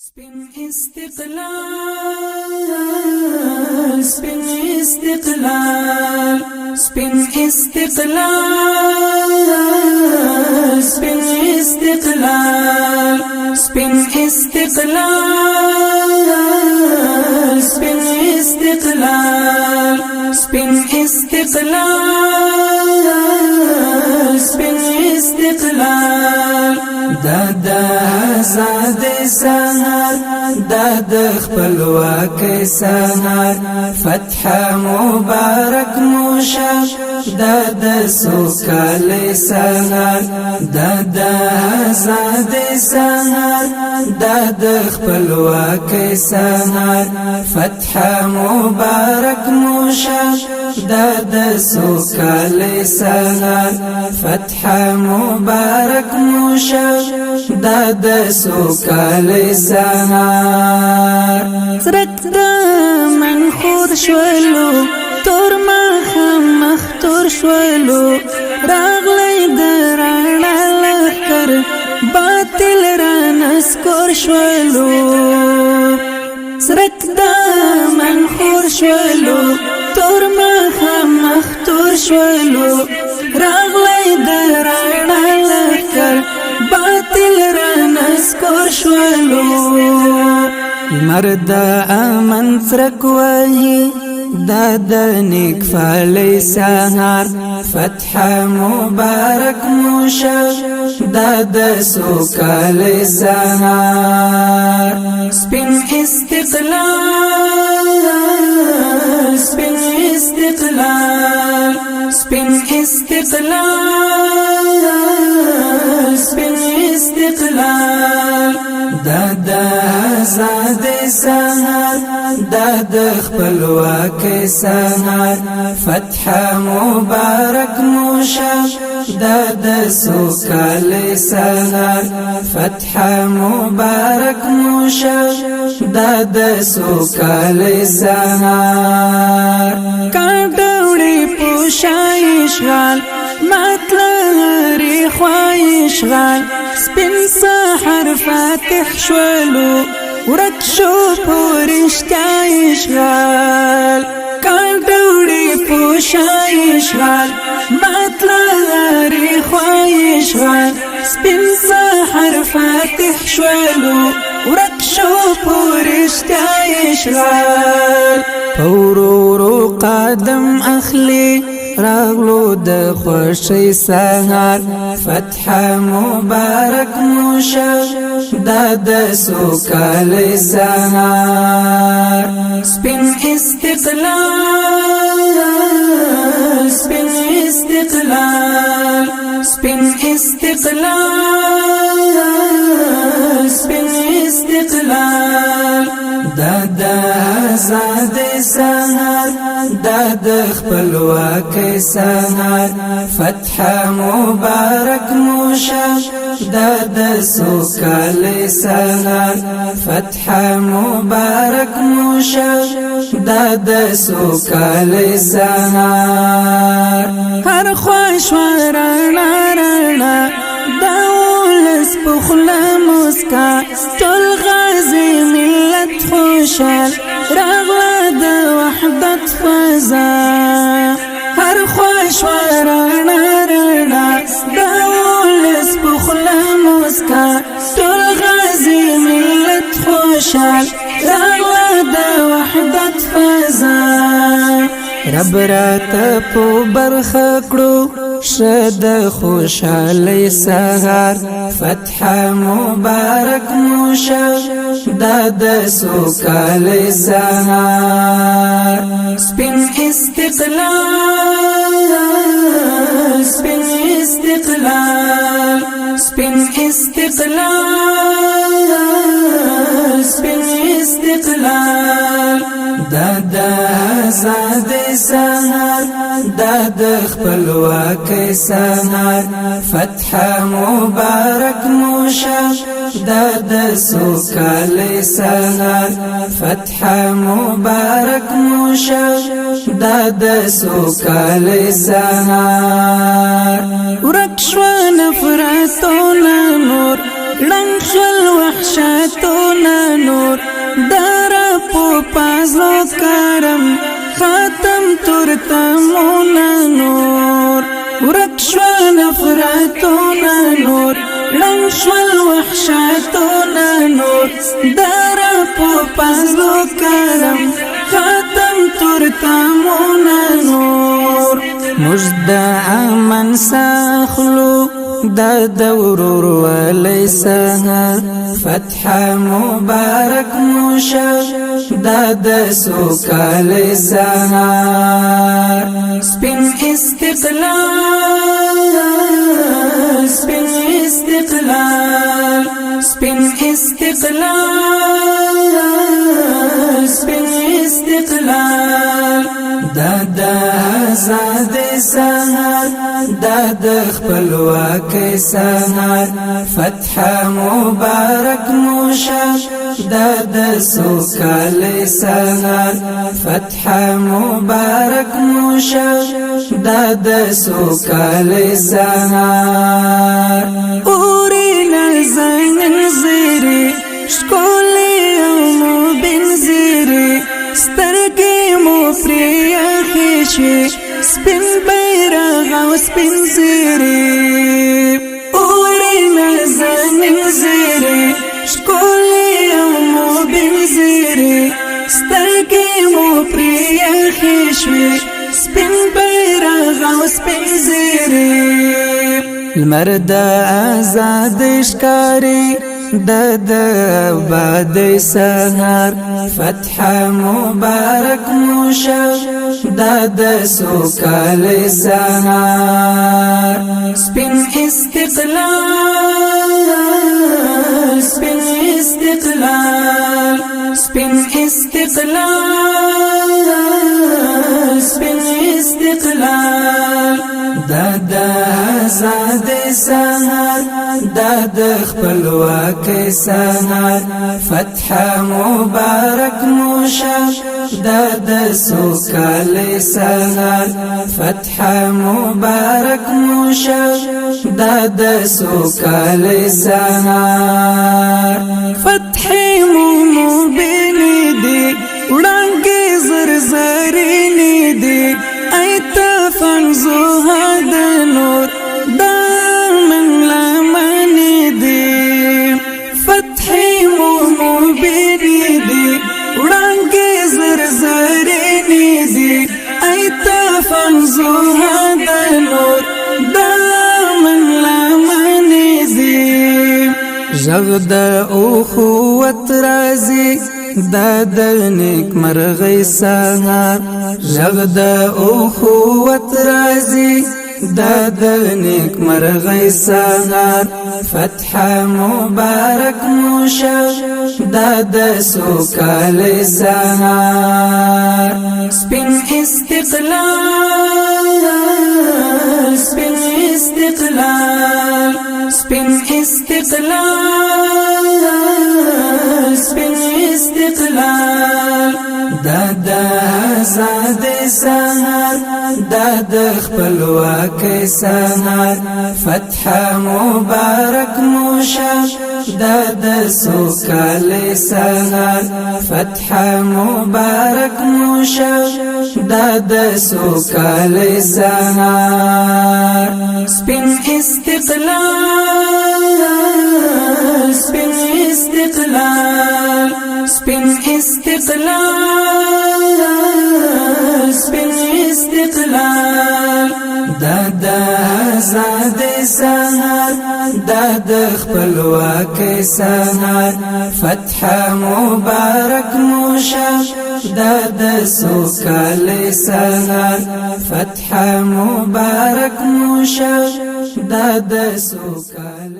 سپین استقلال سپین استقلال سپین استقلال سپین استقلال سپین استقلال سپین استقلال سپین استقلال سپین استقلال د آزاد سهار د خپلواک سهار فتح مبارک موشه د سوکال سهار د آزاد سهار د خپلواک سهار فتح مبارک موشه د سوکال سهار فتح مبارک موشه د سوکال سهار زرق د منخور شولو تور مخ تور شولو راغلی د رانا لخر باطل را نسکور شولو زرق د منخور شولو تور مخ تور شولو راغلی د رانا لخر باطل را نسکور شولو مرد امن سرک وهی د نیک فعلی سهار فتح مبارک موشه د سوکال سهار سپین استقلال سپین استقلال سپین استقلال سپین استقلال د آزاد سهار د خپلواک سهار فتح مبارک موشه د سوکال سهار فتح مبارک موشه د سوکال سهار کاډوړي پوشایش غال مطلری خوایش غال سپین سحر فاتح شولو ورک شو پورشتایش غال کاډوړي پوشایش غال مطلری خوایش غال سپین سحر فاتح شولو ورک شو پورشتایش غال پورورو قدم اخلی راغلو د خوشی سهار فتح مبارک موشه د سوکال سهار سپین استقلال سپین استقلال سپین استقلال سپین استقلال د آزاد سهار د خپلواک سهار فتح مبارک موشه د سوکال سهار فتح مبارک موشه د سوکال سهار هر خوش ورنا رنا دولس بخلا مسکا تل غازی ملت خوشال راغلا د وحدت فضا هر خوش ورنا رنا دولس بخلا مسکا تل غازی ملت خوشال راغلا د وحدت فضا رب راته په برخه کړو شد خوشالی سهار فتح مبارک موشه د سوکال سهار سپین استقلال سپین استقلال سپین استقلال سپین استقلال د آزاد سهار د خپلواک سهار فتح مبارک موشه د سوکال سهار فتح مبارک موشه د سوکال سهار ورک شو نفرتونه نور لنگ شل وحشتونه تورتمونا نور ورک شول نفرتونا نور ړنګ شول وحشتونا نور در په فضل کرم ختم تورتمونا نور مجد امن ساخلو دا دورور ولی سهر فتح مبارک موشه دا د سوکالی سهر سپین استقلال سپین استقلال سپین استقلال سپین استقلال دا د آزاد سهر دا د خپلواکۍ سهر فتح مبارک موشه دا د سوکالی سهر فتح مبارک موشه دا د سوکالی سهر اوری نازنین زیری شکولی امو بنزیری سترگی مو پریخی شوی سپین بیرغ او سپین زیری اوری نازنین زیری شکولی امو بنزیری سترگی مو پریخی شوی سپین بیرغ او سپین زیری لمر د آزاد ښکاری د آباد سهر فتح مبارک موشه دا د سوکالی سهر سپین استقلال سپین استقلال سپین استقلال سپین استقلال دا د آزاد سهر دا د خپلواکۍ سهر فتح مبارک موشه دا د سوکالی سهر فتح مبارک موشه دا د سوکالی سهر فتح مبین دی وړانګې زرزرینې دی ایت فنزو هد نور دا من لمنې دی فتح مبین دی وړانګې زرزرینې دی ایت فنزو هد نور دا من لمنې دی ژغ د اخوت رازي دا د نیک مرغۍ سهر ژغ د اخوت رازي دا د نیک مرغۍ سهر فتح مبارک موشه دا د سوکالی سهر سپین استقلال سپین استقلال سپین استقلال سپین استقلال دا د آزاد سهر دا د خپلواکۍ سهر فتح مبارک موشه دا د سوکالی سهر فتح مبارک موشه دا د سوکالی سهر سپین استقلال سپین استقلال سپین استقلال سپین استقلال دا د آزاد سهر دا د خپلواکۍ سهر فتح مبارک موشه دا د سوکالی سهر فتح مبارک موشه دا د سوکالی